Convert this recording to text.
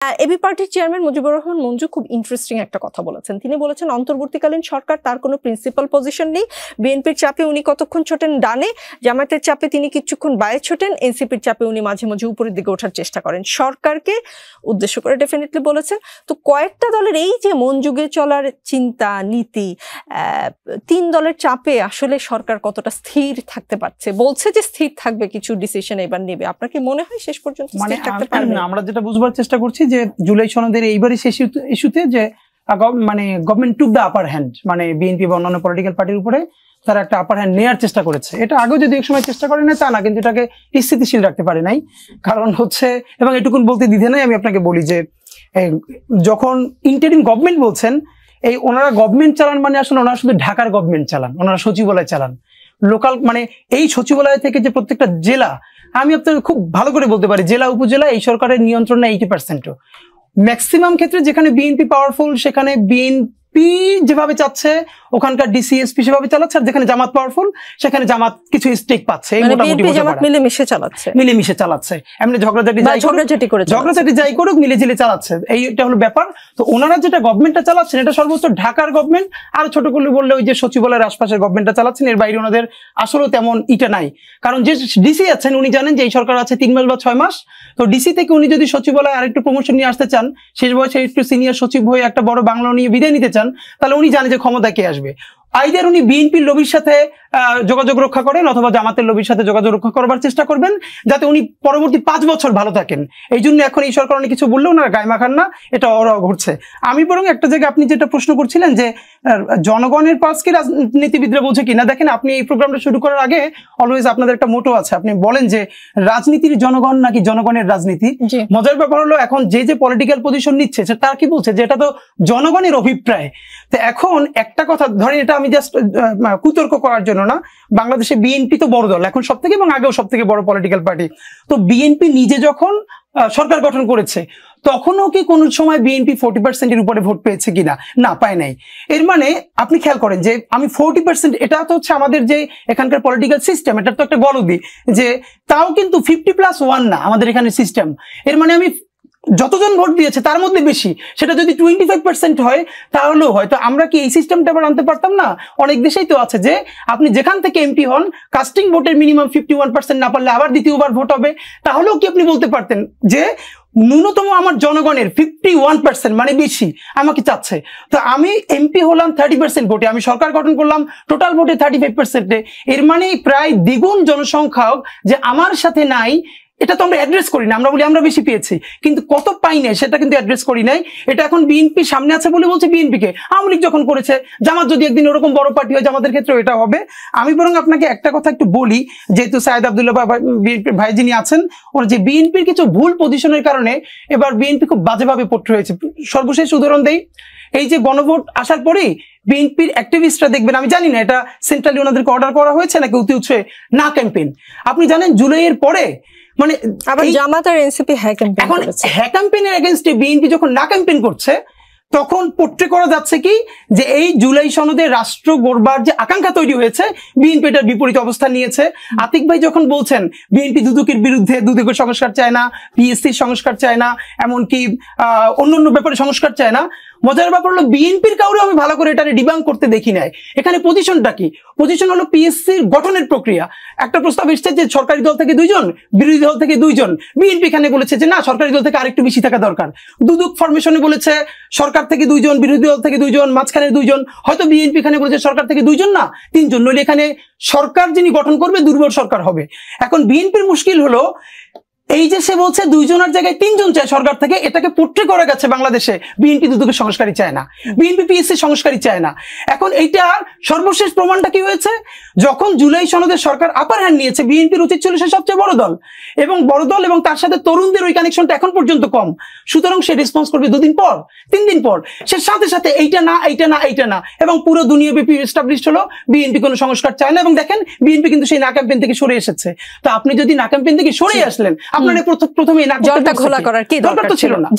AB পার্টির chairman Mujibur Rahman Manju খুব interesting একটা কথা বলেছেন। তিনি বলেছেন অন্তর্বর্তীকালীন সরকার তার কোনো প্রিন্সিপাল পজিশন নেই। বিএনপির চাপে উনি কতক্ষণ ছোটেন ডানে, জামায়াতের চাপে তিনি কিছুক্ষণ বায়ে ছোটেন, এনসিপির চাপে উনি মাঝে মাঝে উপরের দিকে ওঠার চেষ্টা করেন। সরকারকে উদ্দেশ্য করে ডেফিনেটলি বলেছেন। তো কয়েকটা দলের এই যে মন যুগে চলার চিন্তা নীতি, তিন দলের চাপে আসলে সরকার কতটা স্থির থাকতে পারছে? বলছে যে স্থির থাকবে, কিছু ডিসিশন এবার নেবে। আপনার কি মনে হয় শেষ পর্যন্ত স্থির থাকতে পারবে? আমরা যেটা বুঝবার চেষ্টা করছি যে জুলাই সনদের এইবারই শেষ ইস্যুতে যে মানে government took the upper hand, মানে বিএনপি বা অন্যান্য পলিটিক্যাল পার্টির উপরে তারা একটা আপার হ্যান্ড নেওয়ার চেষ্টা করেছে। এটা আগেও যদি এক সময় চেষ্টা করে না তা না, কিন্তু এটাকে স্থিতিশীল রাখতে পারে নাই। কারণ হচ্ছে, এবং এটুকুন বলতে দ্বিধা নাই, আমি আপনাকে বলি যে যখন ইন্টারিম গভর্নমেন্ট বলছেন, এই ওনারা গভর্নমেন্ট চালান মানে আসলে ওনারা শুধু ঢাকার গভর্নমেন্ট চালান, ওনারা সচিবালয় চালান। লোকাল মানে এই সচিবালয় থেকে যে প্রত্যেকটা জেলা, আমি আপনাকে খুব ভালো করে বলতে পারি, জেলা উপজেলা এই সরকারের নিয়ন্ত্রণ 80%। ম্যাক্সিমাম ক্ষেত্রে যেখানে বিএনপি পাওয়ারফুল সেখানে বিএনপি যেভাবে চাচ্ছে ওখানকার ডিসিএসপি সেভাবে চালাচ্ছে, আর যেখানে জামাত পাওয়ারফুল সেখানে জামাত কিছু স্টেক পাচ্ছে। মিলেমিশে চালাচ্ছে, এমনি ঝগড়াঝাটি যাই করুক মিলেঝিলে চালাচ্ছে, এইটা হলো ব্যাপার। তো ওনারা যেটা গভর্নমেন্টটা চালাচ্ছেন এটা সর্বোচ্চ ঢাকার গভর্নমেন্ট, আর ছোট করে বললে ওই যে সচিবালয়ের আশপাশের গভর্নমেন্টটা চালাচ্ছেন। এর বাইরে ওনাদের আসলে তেমন ইটা নাই। কারণ যে ডিসি আছেন উনি জানেন যে এই সরকার আছে 3 মাস বা 6 মাস। তো ডিসি থেকে উনি যদি সচিবালয় আরেকটু প্রমোশন নিয়ে আসতে চান, শেষ বয়সে একটু সিনিয়র সচিব হয়ে একটা বড় বাংলা নিয়ে বিদায় নিতে চান, তাহলে উনি জানে যে ক্ষমতা কে আসবে। আইদার উনি বিএনপির লবির সাথে যোগাযোগ রক্ষা করেন অথবা জামাতের লবির সাথে যোগাযোগ রক্ষা করবার চেষ্টা করবেন, যাতে উনি পরবর্তী 5 বছর ভালো থাকেন। এই জন্য এখন এই সরকার অনেক কিছু বললেও ওনারা গায়ে মাখান না, এটা ওরা ঘুরছে। আমি বরং একটা জায়গায় আপনি যেটা প্রশ্ন করছিলেন যে জনগণের পাস কি রাজনীতিবিদরা বোঝে কিনা, দেখেন আপনি এই প্রোগ্রামটা শুরু করার আগে অলওয়েজ আপনাদের একটা মোটো আছে, আপনি বলেন যে রাজনীতির জনগণ নাকি জনগণের রাজনীতি। মজার ব্যাপার হলো এখন যে পলিটিক্যাল পজিশন নিচ্ছে তার কি বলছে যে এটা তো জনগণের অভিপ্রায়। তো এখন একটা কথা ধরেন, এটা আমি জাস্ট কুতর্ক করার জন্য না, বাংলাদেশে বিএনপি তো বড় দল এখন সব থেকে, এবং আগেও সব থেকে বড় পলিটিক্যাল পার্টি। তো বিএনপি নিজে যখন সরকার গঠন করেছে তখনও কি কোন সময় বিএনপি 40%-এর উপরে ভোট পেয়েছে কিনা? না, পায় নাই। এর মানে আপনি খেয়াল করেন যে আমি 40%, এটা তো হচ্ছে আমাদের যে এখানকার পলিটিক্যাল সিস্টেম, এটা তো একটা গলদি, যে তাও কিন্তু 50+1 না আমাদের এখানে সিস্টেম। এর মানে আমি যতজন ভোট দিয়েছে তার মধ্যে বেশি, সেটা যদি 25% হয় তাহলেও হয়তো আমরা কি এই সিস্টেমটা আবার আনতে পারতাম না? অনেক দেশেই তো আছে যে আপনি যেখান থেকে এমপি হন কাস্টিং ভোটের মিনিমাম 51% না পারলে আবার দ্বিতীয়বার ভোট হবে, তাহলেও কি আপনি বলতে পারতেন যে ন্যূনতম আমার জনগণের 51% মানে বেশি আমাকে চাচ্ছে। তো আমি এমপি হলাম 30% ভোটে, আমি সরকার গঠন করলাম টোটাল ভোটে 35%-এ। এর মানে প্রায় দ্বিগুণ জনসংখ্যা যে আমার সাথে নাই, এটা তো আমরা অ্যাড্রেস করি না। আমরা বলি আমরা বেশি পেয়েছি, কিন্তু কত পাই নাই সেটা কিন্তু অ্যাড্রেস করি নাই। এটা এখন বিএনপি সামনে আছে বলে বলছে বিএনপিকে। আওয়ামী লীগ যখন করেছে, জামাত যদি একদিন ওরকম বড় পার্টি হয় জামাতের ক্ষেত্রে এটা হবে। আমি বরং আপনাকে একটা কথা একটু বলি, যেহেতু সায়েদ আব্দুল্লাহ বিএনপির ভাই যিনি আছেন, ওর যে বিএনপির কিছু ভুল পজিশনের কারণে এবার বিএনপি খুব বাজেভাবে পড়তে হয়েছে। সর্বশেষ উদাহরণ দেই, এই যে গণভোট আসার পরেই বিএনপির অ্যাক্টিভিস্টরা দেখবেন, আমি জানি না এটা সেন্ট্রালি ওনাদেরকে অর্ডার করা হয়েছে নাকি অতি উৎসে না ক্যাম্পেইন। আপনি জানেন জুলাইয়ের পরে মানে আবার জামাত আর এনসিপি হ্যাঁ ক্যাম্পেইন এখন হ্যাঁ ক্যাম্পেইনের এগেইনস্টে বিএনপি যখন না ক্যাম্পেইন করছে, তখন পোট্রে করা যাচ্ছে কি যে এই জুলাই সনদে রাষ্ট্র গড়বার যে আকাঙ্ক্ষা তৈরি হয়েছে বিএনপি এটার বিপরীত অবস্থান নিয়েছে। আতিক ভাই যখন বলছেন বিএনপি দুদকের বিরুদ্ধে, দুদকের সংস্কার চায় না, পিএসসির সংস্কার চায় না, এমনকি অন্যান্য ব্যাপারে সংস্কার চায় না, মজার ব্যাপার হলো বিএনপির কাউরে আমি ভালো করে এটা ডিবাঙ্ক করতে দেখি নাই। এখানে পজিশনটা কি? পজিশন হলো পিএসসির গঠনের প্রক্রিয়া। একটা প্রস্তাব এসছে যে সরকারি দল থেকে 2 জন, বিরোধী দল থেকে 2 জন। বিএনপি এখানে বলেছে যে না, সরকারি দল থেকে আরেকটু বেশি থাকা দরকার। দুদক ফরমেশনে বলেছে সরকার থেকে 2 জন, বিরোধী দল থেকে 2 জন, মাঝখানে 2 জন। হয়তো বিএনপি এখানে বলেছে সরকার থেকে 2 জন না 3 জন, নইলে এখানে সরকার যিনি গঠন করবে দুর্বল সরকার হবে। এখন বিএনপির মুশকিল হলো এই যে সে বলছে 2 জনের জায়গায় 3 জন চায় সরকার থেকে, এটাকে পোট্রে করা গেছে বাংলাদেশে। বিএনপি দুদকের সংস্কারই চায় না, বিএনপি পিএসসি সংস্কারই চায় না। এখন এইটার সর্বশেষ প্রমাণটা কি হয়েছে? যখন জুলাই সনদে সরকার আপার হ্যান্ড নিয়েছে, বিএনপির উচিত ছিল সে সবচেয়ে বড় দল, এবং তার সাথে তরুণদের ওই কানেকশনটা এখন পর্যন্ত কম। সুতরাং সে রেসপন্স করবে 2 দিন পর, 3 দিন পর, সে সাথে সাথে এইটা না এইটা না এইটা না, এবং পুরো দুনিয়াব্যাপী এস্টাবলিশড হলো বিএনপি কোনো সংস্কার চায় না। এবং দেখেন বিএনপি কিন্তু সেই না ক্যাম্পেইন থেকে সরে এসেছে। তো আপনি যদি না ক্যাম্পেইন থেকে সরে আসলেন, আপনার প্রথমে জলটা ঘোলা করার কি দরকার তো ছিল না।